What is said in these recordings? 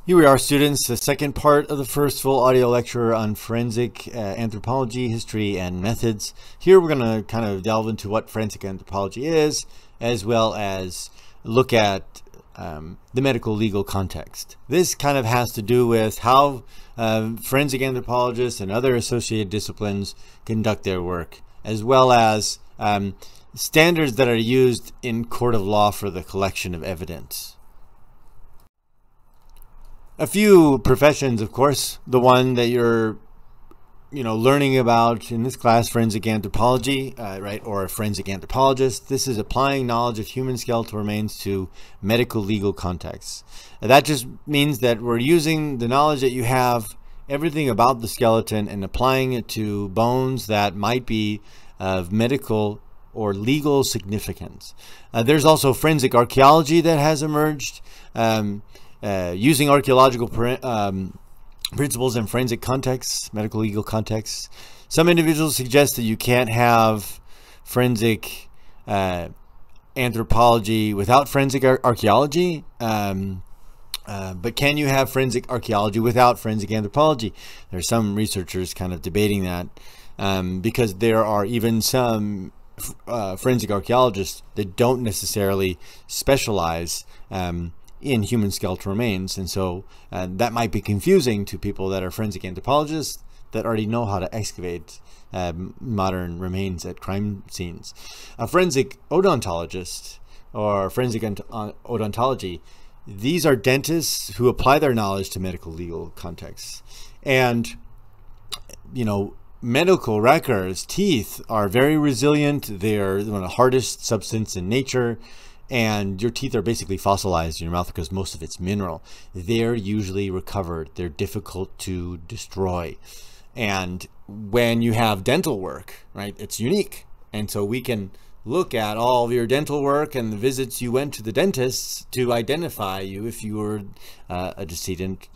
Here we are, students, the second part of the first full audio lecture on forensic anthropology, history, and methods. Here we're going to kind of delve into what forensic anthropology is, as well as look at the medical legal context. This kind of has to do with how forensic anthropologists and other associated disciplines conduct their work, as well as standards that are used in court of law for the collection of evidence. A few professions, of course. The one that you're, learning about in this class, forensic anthropology, right, or a forensic anthropologist. This is applying knowledge of human skeletal remains to medical legal contexts. That just means that we're using the knowledge that you have, everything about the skeleton, and applying it to bones that might be of medical or legal significance. There's also forensic archaeology that has emerged. Using archaeological principles in forensic contexts, medical legal contexts. Some individuals suggest that you can't have forensic anthropology without forensic archaeology, but can you have forensic archaeology without forensic anthropology? There are some researchers kind of debating that because there are even some forensic archaeologists that don't necessarily specialize in human skeletal remains, and so that might be confusing to people that are forensic anthropologists that already know how to excavate modern remains at crime scenes. A forensic odontologist or forensic odontology, these are dentists who apply their knowledge to medical legal contexts. And medical records, teeth, are very resilient. They're one of the hardest substance in nature. And your teeth are basically fossilized in your mouth because most of it's mineral. They're usually recovered. They're difficult to destroy. And when you have dental work, right, it's unique. And so we can look at all of your dental work and the visits you went to the dentist to identify you if you were a decedent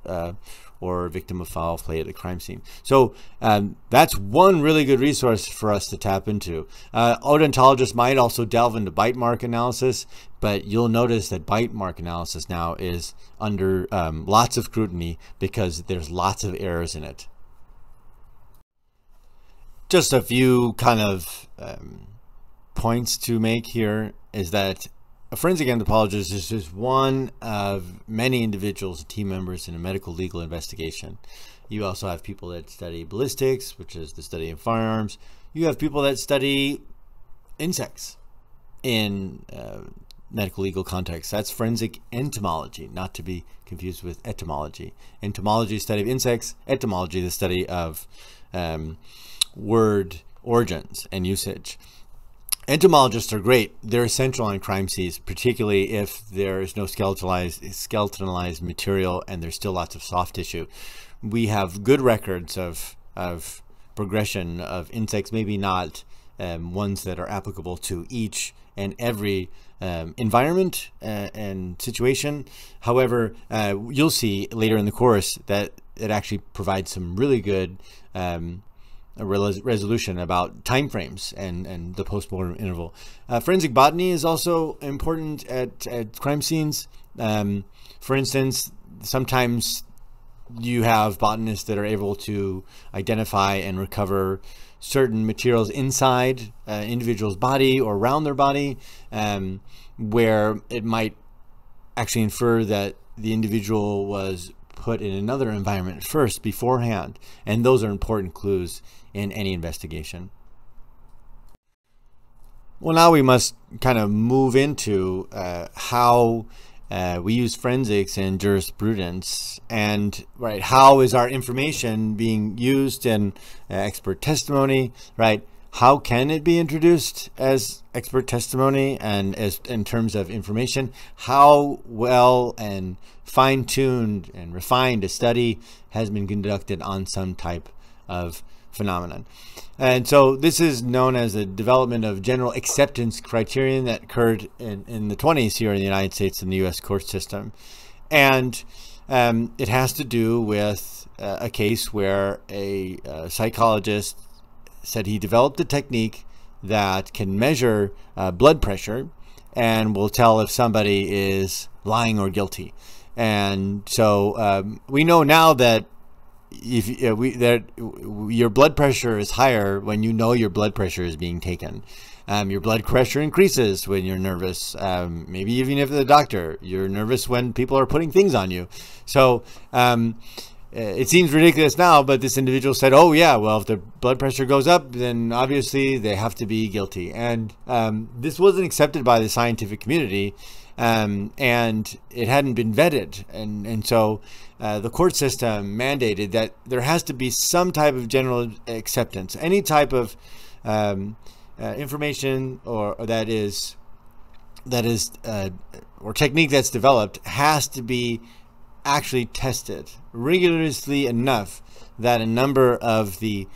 or a victim of foul play at a crime scene. So that's one really good resource for us to tap into. Odontologists might also delve into bite mark analysis, but you'll notice that bite mark analysis now is under lots of scrutiny because there's lots of errors in it. Just a few kind of points to make here is that a forensic anthropologist is just one of many individuals, team members in a medical legal investigation. You also have people that study ballistics, which is the study of firearms. You have people that study insects in medical legal context. That's forensic entomology, not to be confused with etymology. Entomology is the study of insects. Etymology, the study of word origins and usage. Entomologists are great. They're essential on crime scenes, particularly if there is no skeletonalized material and there's still lots of soft tissue. We have good records of progression of insects, maybe not ones that are applicable to each and every environment and situation. However, you'll see later in the course that it actually provides some really good a resolution about timeframes and the postmortem interval. Forensic botany is also important at crime scenes. For instance, sometimes you have botanists that are able to identify and recover certain materials inside an individual's body or around their body, where it might actually infer that the individual was put in another environment first beforehand, and those are important clues in any investigation. Well, now we must kind of move into how we use forensics in jurisprudence, and right, how is our information being used in expert testimony, right? How can it be introduced as expert testimony and as in terms of information? How well and fine-tuned and refined a study has been conducted on some type of phenomenon. And so this is known as the development of general acceptance criterion that occurred in the 20s here in the United States in the US court system. And it has to do with a case where a psychologist said he developed a technique that can measure blood pressure and will tell if somebody is lying or guilty. And so we know now that your blood pressure is higher when you know your blood pressure is being taken. Your blood pressure increases when you're nervous. Maybe even if the doctor, you're nervous when people are putting things on you. So it seems ridiculous now, but this individual said, oh yeah, well, if the blood pressure goes up, then obviously they have to be guilty. And this wasn't accepted by the scientific community, and it hadn't been vetted. And so the court system mandated that there has to be some type of general acceptance. Any type of information or technique that's developed has to be actually tested rigorously enough that a number of the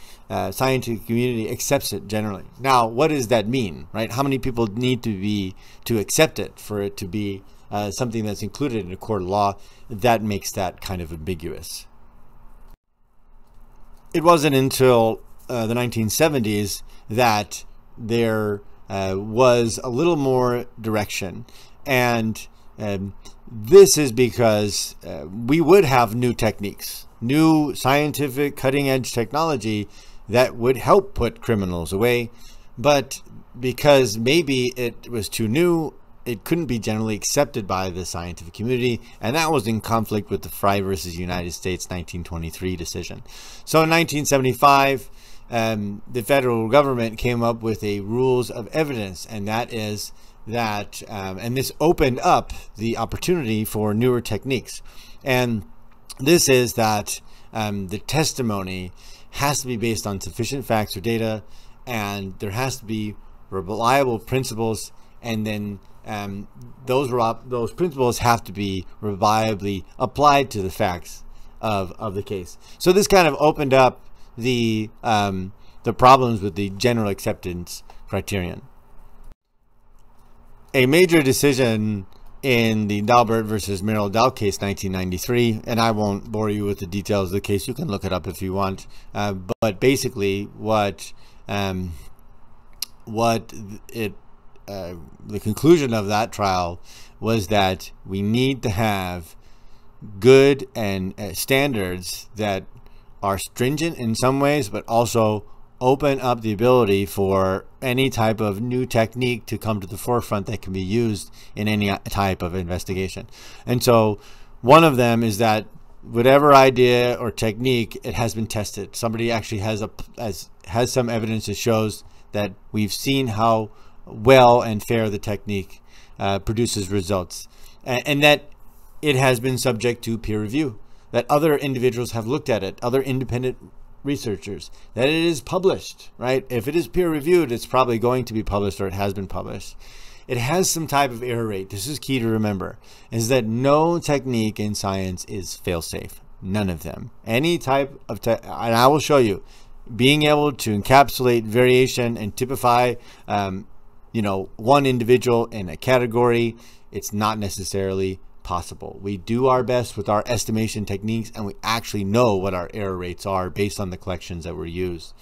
scientific community accepts it generally. Now, what does that mean, right? How many people need to accept it for it to be something that's included in a court of law? That makes that kind of ambiguous. It wasn't until the 1970s that there was a little more direction, and this is because we would have new techniques, new scientific cutting-edge technology that would help put criminals away, but because maybe it was too new, it couldn't be generally accepted by the scientific community, and that was in conflict with the Frye versus United States 1923 decision. So in 1975, the federal government came up with a rules of evidence, and that is that, and this opened up the opportunity for newer techniques. And this is that the testimony has to be based on sufficient facts or data, and there has to be reliable principles, and then those principles have to be reliably applied to the facts of the case. So this kind of opened up the problems with the general acceptance criterion. A major decision in the Dalbert versus Merrill Dow case, 1993, and I won't bore you with the details of the case. You can look it up if you want. But basically, the conclusion of that trial was that we need to have good and standards that are stringent in some ways, but also open up the ability for any type of new technique to come to the forefront that can be used in any type of investigation. And so one of them is that whatever idea or technique, it has been tested. Somebody actually has some evidence that shows that we've seen how well and fair the technique produces results, and that it has been subject to peer review, that other individuals have looked at it, other independent researchers, that it is published, right? If it is peer reviewed, it's probably going to be published, or it has been published. It has some type of error rate. This is key to remember, is that no technique in science is fail-safe. None of them. Any type of and I will show you, being able to encapsulate variation and typify one individual in a category, it's not necessarily possible. We do our best with our estimation techniques, and we actually know what our error rates are based on the collections that were used.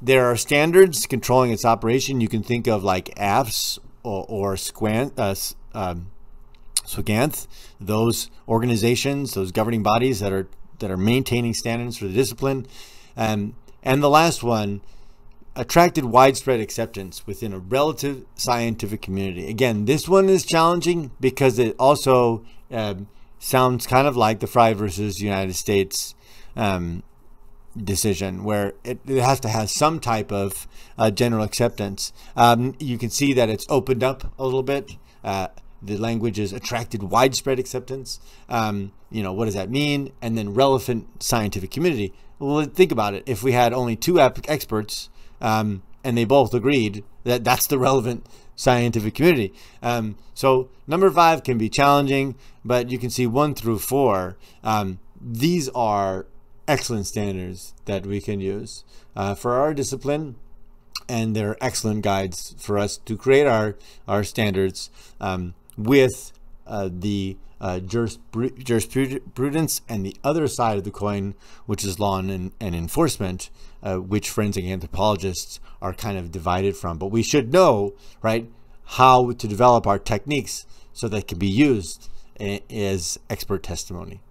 There are standards controlling its operation. You can think of like AFS or SWGANTH, those organizations, those governing bodies that are maintaining standards for the discipline. And the last one, attracted widespread acceptance within a relative scientific community. Again, this one is challenging because it also sounds kind of like the Frye versus United States decision, where it has to have some type of general acceptance. You can see that it's opened up a little bit. The language is attracted widespread acceptance. What does that mean? And then relevant scientific community. Well, think about it. If we had only two experts, and they both agreed that that's the relevant scientific community. So number 5 can be challenging, but you can see 1 through 4. These are excellent standards that we can use for our discipline, and they're excellent guides for us to create our standards with the jurisprudence and the other side of the coin, which is law and enforcement, which forensic anthropologists are kind of divided from. But we should know, right, how to develop our techniques so that can be used is expert testimony.